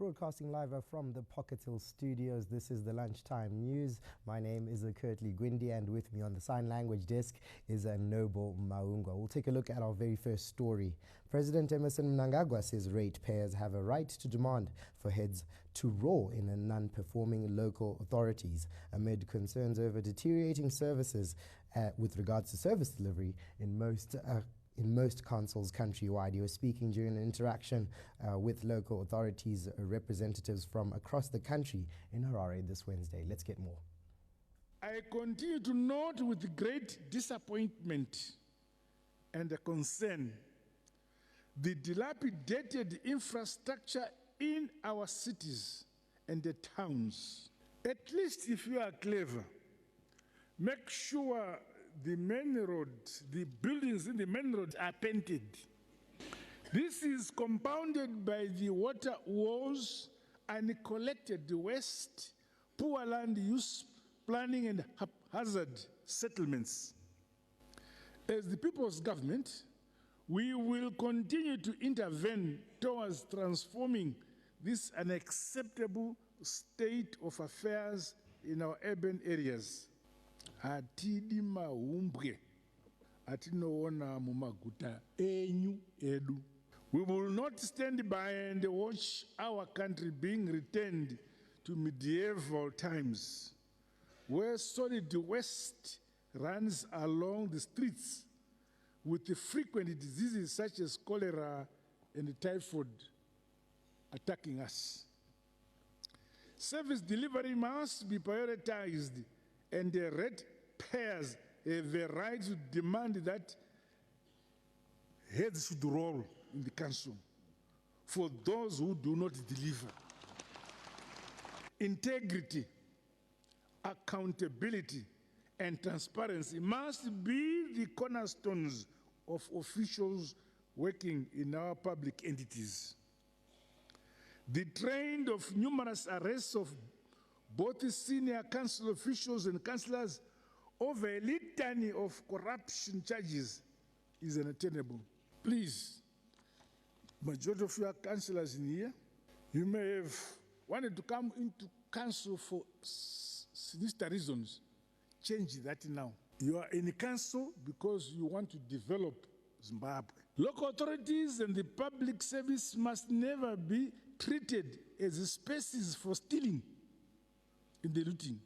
Broadcasting live from the Pocket Hill studios, this is the Lunchtime News. My name is Curtly Gwindi, and with me on the sign language desk is Noble Maungwa. We'll take a look at our very first story. President Emerson Mnangagwa says ratepayers have a right to demand for heads to roll in non-performing local authorities amid concerns over deteriorating services with regards to service delivery in most councils countrywide. He was speaking during an interaction with local authorities representatives from across the country in Harare this Wednesday. Let's get more. I continue to note with great disappointment and concern the dilapidated infrastructure in our cities and the towns. At least if you are clever, make sure the main road, the buildings in the main road are painted. This is compounded by the water wars, uncollected waste, poor land use planning, and haphazard settlements. As the people's government, we will continue to intervene towards transforming this unacceptable state of affairs in our urban areas. Atidi maumbwe atinoona mumaguta enyu edu. We will not stand by and watch our country being returned to medieval times, where solid waste runs along the streets with the frequent diseases such as cholera and typhoid attacking us. Service delivery must be prioritized, and the ratepayers have a right to demand that heads should roll in the council for those who do not deliver. Integrity, accountability, and transparency must be the cornerstones of officials working in our public entities. The trend of numerous arrests of both senior council officials and councillors over a litany of corruption charges is untenable. Please, majority of your councillors in here, you may have wanted to come into council for sinister reasons. Change that now. You are in council because you want to develop Zimbabwe. Local authorities and the public service must never be treated as spaces for stealing in the looting,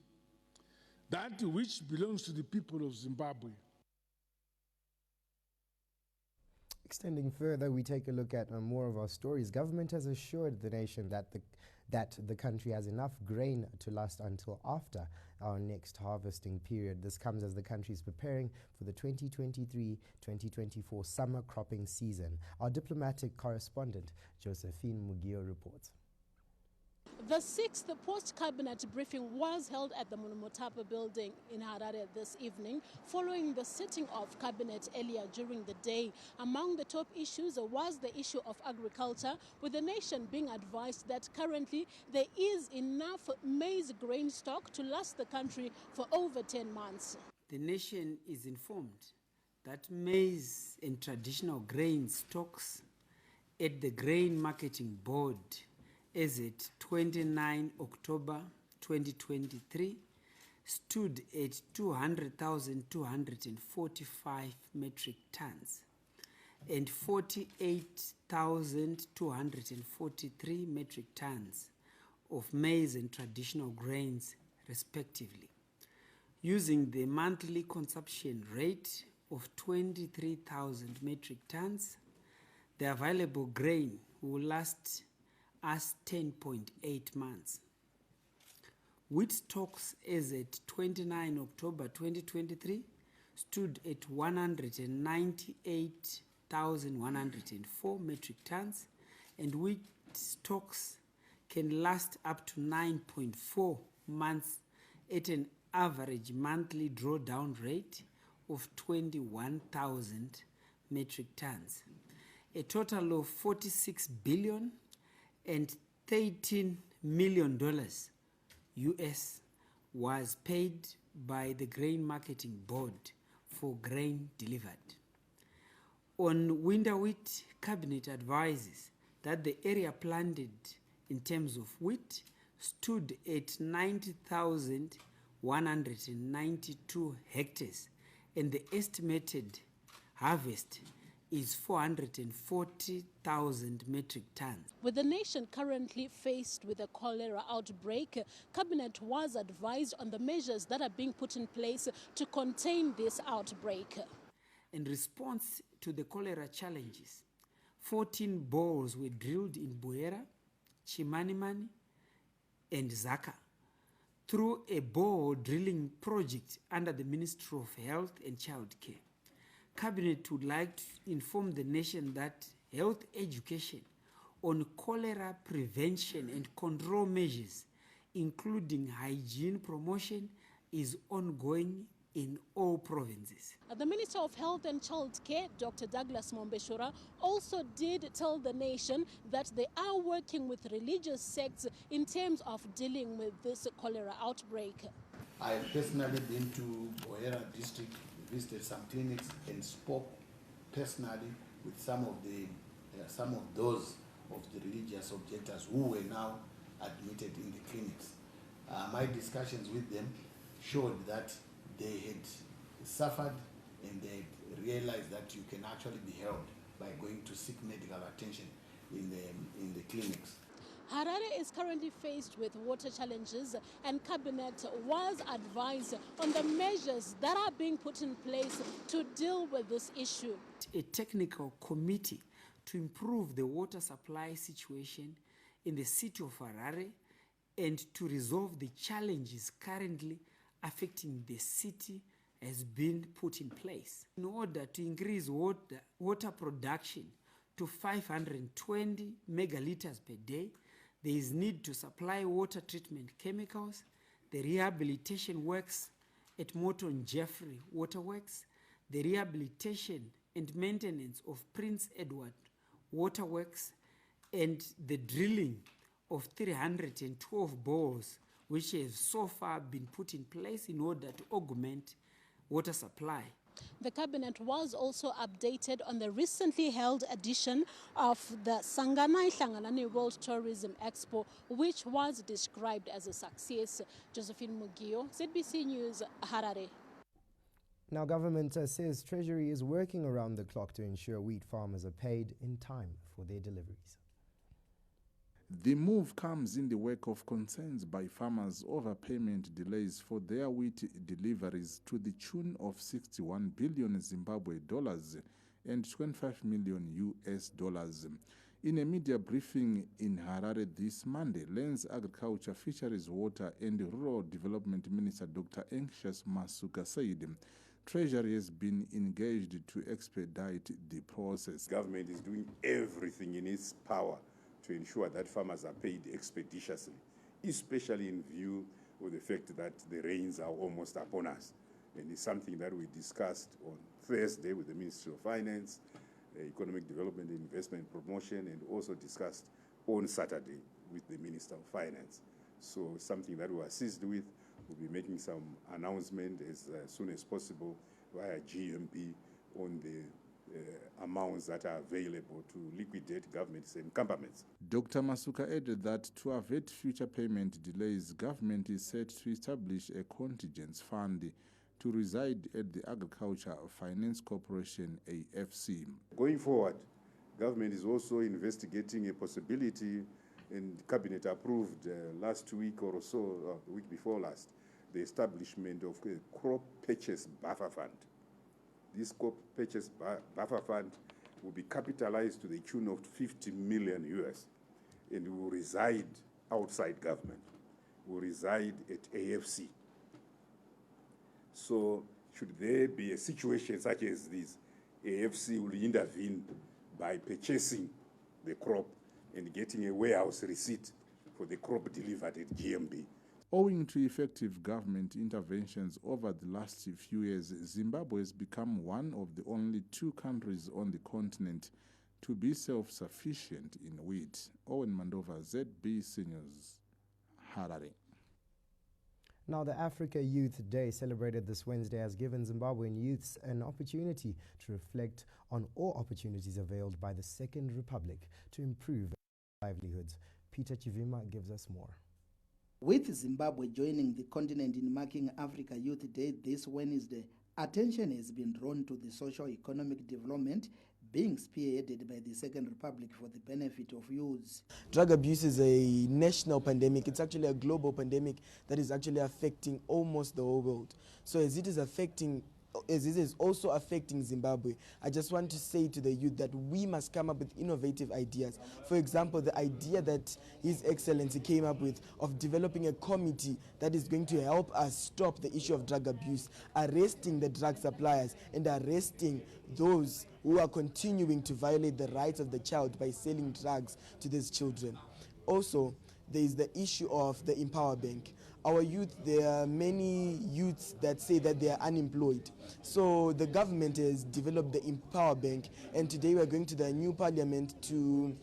that which belongs to the people of Zimbabwe. Extending further, we take a look at more of our stories. Government has assured the nation that the country has enough grain to last until after our next harvesting period. This comes as the country is preparing for the 2023-2024 summer cropping season. Our diplomatic correspondent, Josephine Mugio, reports. The sixth post-cabinet briefing was held at the Motapa building in Harare this evening, following the sitting of cabinet earlier during the day. Among the top issues was the issue of agriculture, with the nation being advised that currently there is enough maize grain stock to last the country for over 10 months. The nation is informed that maize and traditional grain stocks at the Grain Marketing Board as at 29 October 2023 stood at 200,245 metric tons and 48,243 metric tons of maize and traditional grains respectively. Using the monthly consumption rate of 23,000 metric tons, the available grain will last as 10.8 months. Wheat stocks as at 29 October 2023 stood at 198,104 metric tons, and wheat stocks can last up to 9.4 months at an average monthly drawdown rate of 21,000 metric tons. A total of $46 billion and $13 million US was paid by the Grain Marketing Board for grain delivered. On winter wheat, Cabinet advises that the area planted in terms of wheat stood at 90,192 hectares, and the estimated harvest is 440,000 metric tons. With the nation currently faced with a cholera outbreak, Cabinet was advised on the measures that are being put in place to contain this outbreak. In response to the cholera challenges, 14 bores were drilled in Buera, Chimanimani, and Zaka through a bore drilling project under the Ministry of Health and Child Care. Cabinet would like to inform the nation that health education on cholera prevention and control measures, including hygiene promotion, is ongoing in all provinces. The Minister of Health and Child Care, Dr. Douglas Mombeshura, also did tell the nation that they are working with religious sects in terms of dealing with this cholera outbreak. I have personally been to Buera district, visited some clinics and spoke personally with some of those of the religious objectors who were now admitted in the clinics. My discussions with them showed that they had suffered and they had realized that you can actually be helped by going to seek medical attention in the clinics. Harare is currently faced with water challenges, and Cabinet was advised on the measures that are being put in place to deal with this issue. A technical committee to improve the water supply situation in the city of Harare and to resolve the challenges currently affecting the city has been put in place. In order to increase water production to 520 megaliters per day, there is need to supply water treatment chemicals, the rehabilitation works at Morton Jeffrey Waterworks, the rehabilitation and maintenance of Prince Edward Waterworks, and the drilling of 312 bores, which have so far been put in place in order to augment water supply. The Cabinet was also updated on the recently held edition of the Sangana Ihlanganani World Tourism Expo, which was described as a success. Josephine Mugio, ZBC News, Harare. Now, government says Treasury is working around the clock to ensure wheat farmers are paid in time for their deliveries. The move comes in the wake of concerns by farmers over payment delays for their wheat deliveries to the tune of 61 billion Zimbabwe dollars and 25 million US dollars. In a media briefing in Harare this Monday, Lands, Agriculture, Fisheries, Water and Rural Development Minister Dr. Anxious Masuka said Treasury has been engaged to expedite the process. Government is doing everything in its power to ensure that farmers are paid expeditiously, especially in view of the fact that the rains are almost upon us. And it's something that we discussed on Thursday with the Ministry of Finance, Economic Development and Investment Promotion, and also discussed on Saturday with the Minister of Finance. So something that we are seized with. We'll be making some announcement as soon as possible via GMP on the amounts that are available to liquidate government's encumbrances. Dr. Masuka added that to avert future payment delays, government is set to establish a contingence fund to reside at the Agriculture Finance Corporation, AFC. Going forward, government is also investigating a possibility, and Cabinet approved last week or so, the week before last, the establishment of a crop purchase buffer fund. This crop purchase buffer fund will be capitalized to the tune of 50 million US and will reside outside government, will reside at AFC. So should there be a situation such as this, AFC will intervene by purchasing the crop and getting a warehouse receipt for the crop delivered at GMB. Owing to effective government interventions over the last few years, Zimbabwe has become one of the only two countries on the continent to be self-sufficient in wheat. Owen Mandova, ZBC News, Harare. Now, the Africa Youth Day celebrated this Wednesday has given Zimbabwean youths an opportunity to reflect on all opportunities availed by the Second Republic to improve livelihoods. Peter Chivima gives us more. With Zimbabwe joining the continent in marking Africa Youth Day this Wednesday, attention has been drawn to the socio-economic development being spearheaded by the Second Republic for the benefit of youths. Drug abuse is a national pandemic. It's actually a global pandemic that is actually affecting almost the whole world. So as it is also affecting Zimbabwe, I just want to say to the youth that we must come up with innovative ideas. For example, the idea that His Excellency came up with of developing a committee that is going to help us stop the issue of drug abuse, arresting the drug suppliers and arresting those who are continuing to violate the rights of the child by selling drugs to these children. Also, there is the issue of the Empower Bank. Our youth, there are many youths that say that they are unemployed. So the government has developed the Empower Bank, and today we are going to the new parliament to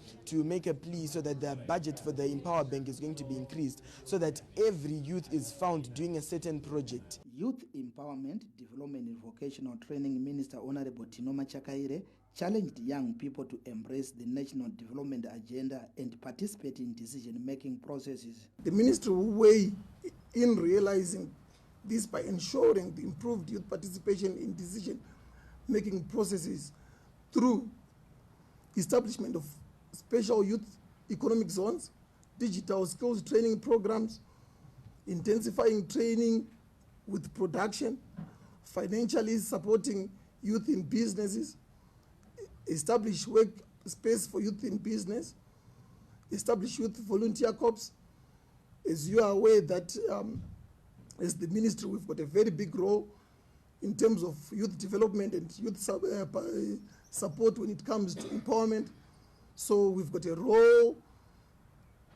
make a plea so that the budget for the Empower Bank is going to be increased so that every youth is found doing a certain project. Youth Empowerment, Development and Vocational Training Minister Honorable Tinoma Chakaire challenged young people to embrace the national development agenda and participate in decision-making processes. The ministry will weigh in realizing this by ensuring the improved youth participation in decision-making processes through establishment of special youth economic zones, digital skills training programs, intensifying training with production, financially supporting youth in businesses, establish work space for youth in business, establish youth volunteer corps. As you are aware that as the ministry, we've got a very big role in terms of youth development and youth support when it comes to empowerment. So we've got a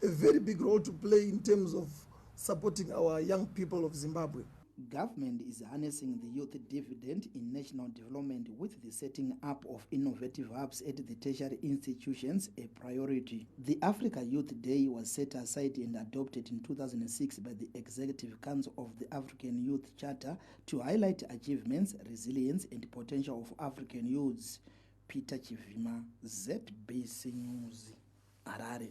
very big role to play in terms of supporting our young people of Zimbabwe. Government is harnessing the youth dividend in national development with the setting up of innovative hubs at the tertiary institutions a priority. The Africa Youth Day was set aside and adopted in 2006 by the Executive Council of the African Youth Charter to highlight achievements, resilience and potential of African youths. Peter Chivima, ZBC News, Harare.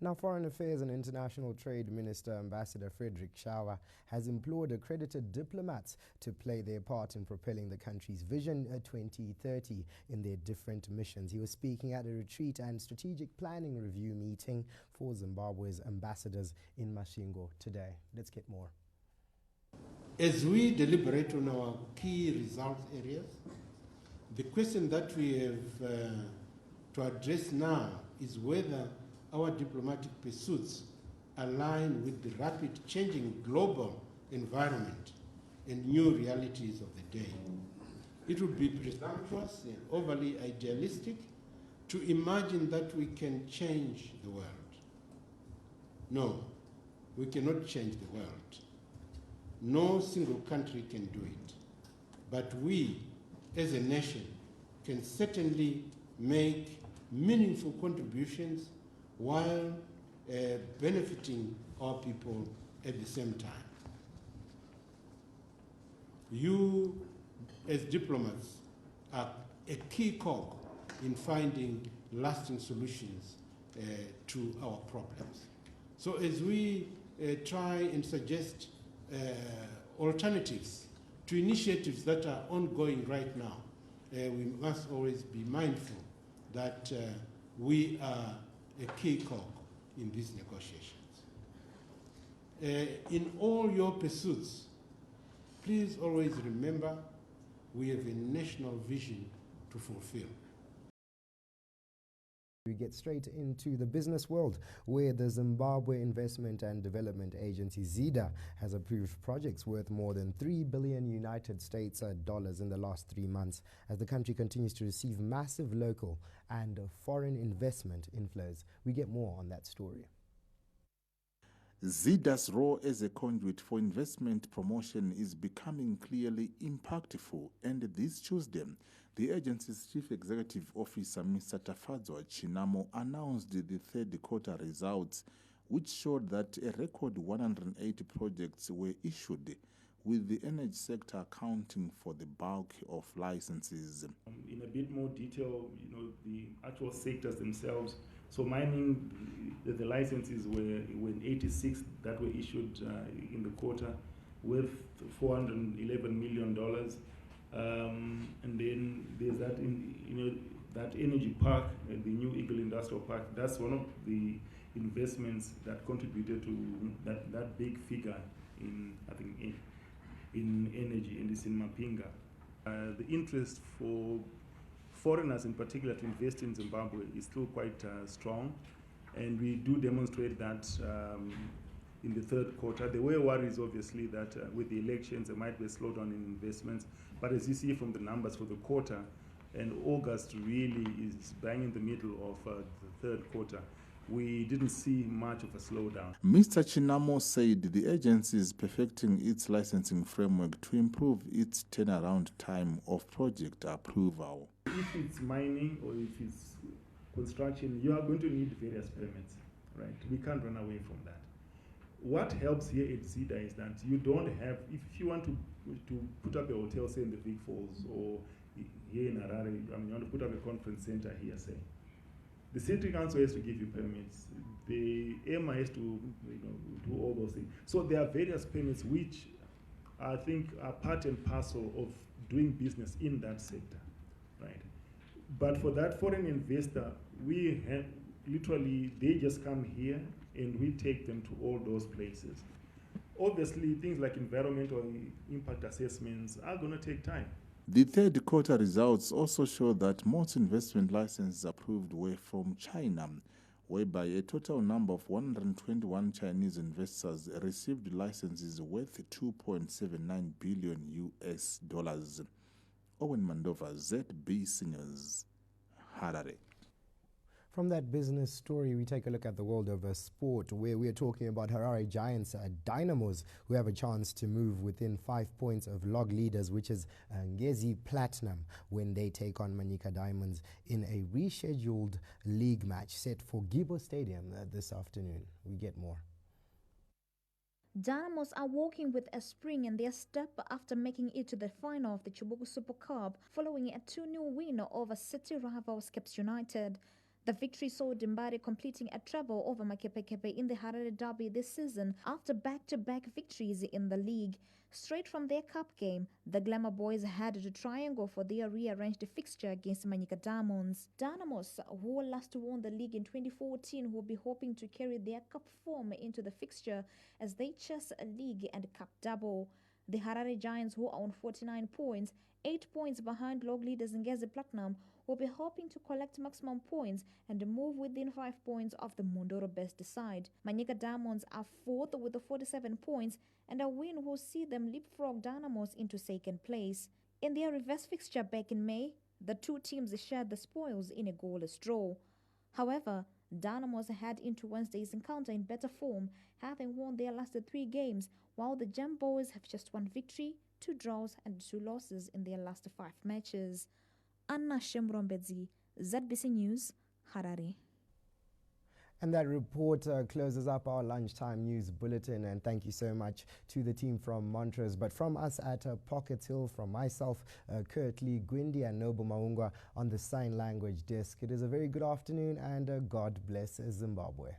Now, Foreign Affairs and International Trade Minister Ambassador Frederick Shawa has implored accredited diplomats to play their part in propelling the country's Vision 2030 in their different missions. He was speaking at a retreat and strategic planning review meeting for Zimbabwe's ambassadors in Masvingo today. Let's get more. As we deliberate on our key results areas, the question that we have to address now is whether our diplomatic pursuits align with the rapid changing global environment and new realities of the day. It would be presumptuous and overly idealistic to imagine that we can change the world. No, we cannot change the world. No single country can do it. But we, as a nation, can certainly make meaningful contributions while benefiting our people at the same time. You, as diplomats, are a key cog in finding lasting solutions to our problems. So as we try and suggest alternatives to initiatives that are ongoing right now, we must always be mindful that we are a key cog in these negotiations. In all your pursuits, please always remember we have a national vision to fulfill. We get straight into the business world, where the Zimbabwe Investment and Development Agency, ZIDA, has approved projects worth more than $3 billion United States dollars in the last 3 months, as the country continues to receive massive local and foreign investment inflows. We get more on that story. ZIDA's role as a conduit for investment promotion is becoming clearly impactful, and this Tuesday, the agency's Chief Executive Officer, Mr. Tafadzwa Chinamo, announced the third quarter results, which showed that a record 180 projects were issued, with the energy sector accounting for the bulk of licenses. In a bit more detail, the actual sectors themselves. So mining, the licenses were 86 that were issued in the quarter, with $411 million. And then there's that that energy park, the New Eagle Industrial Park. That's one of the investments that contributed to that big figure in, I think, in energy, and it's in Mapinga. The interest for foreigners in particular to invest in Zimbabwe is still quite strong, and we do demonstrate that in the third quarter. There were worries, obviously, that with the elections there might be a slowdown in investments, but as you see from the numbers for the quarter, and August really is bang in the middle of the third quarter, we didn't see much of a slowdown. Mr. Chinamo said the agency is perfecting its licensing framework to improve its turnaround time of project approval. If it's mining or if it's construction, you are going to need various permits, right? We can't run away from that. What helps here at ZIDA is that you don't have, if you want to put up a hotel, say in the Big Falls, or here in Harare, you want to put up a conference center here, say, the city council has to give you permits. The EMA has to do all those things. So there are various permits which I think are part and parcel of doing business in that sector, right? But for that foreign investor, we have literally, they just come here and we take them to all those places. Obviously, things like environmental impact assessments are going to take time. The third quarter results also show that most investment licenses approved were from China, whereby a total number of 121 Chinese investors received licenses worth $2.79 billion US. Owen Mandova, ZBC News, Harare. From that business story, we take a look at the world of sport, where we're talking about Harare Giants Dynamos, who have a chance to move within 5 points of log leaders, which is Ngezi Platinum, when they take on Manika Diamonds in a rescheduled league match set for Gibo Stadium this afternoon. We get more. Dynamos are walking with a spring in their step after making it to the final of the Chibuku Super Cup, following a 2-0 win over city rivals Caps United. The victory saw Dimbari completing a treble over Makepekepe in the Harare Derby this season after back-to-back victories in the league. Straight from their cup game, the Glamour Boys had to triangle for their rearranged fixture against Manika Diamonds. Dynamos, who last won the league in 2014, will be hoping to carry their cup form into the fixture as they chase a league and cup double. The Harare Giants, who are on 49 points, 8 points behind log leaders Ngezi Platinum, will be hoping to collect maximum points and move within 5 points of the Mondoro best side. Manika Diamonds are fourth with the 47 points, and a win will see them leapfrog Dynamos into second place. In their reverse fixture back in May, the two teams shared the spoils in a goalless draw. However, Dynamos head into Wednesday's encounter in better form, having won their last 3 games, while the Gem Boys have just 1 victory, 2 draws and 2 losses in their last 5 matches. Anna Shemrombedzi, ZBC News, Harare. And that report closes up our lunchtime news bulletin, and thank you so much to the team from Montrose. But from us at Pocket Hill, from myself, Curtly Gwindi and Noble Maungwa on the sign language desk, it is a very good afternoon, and God bless Zimbabwe.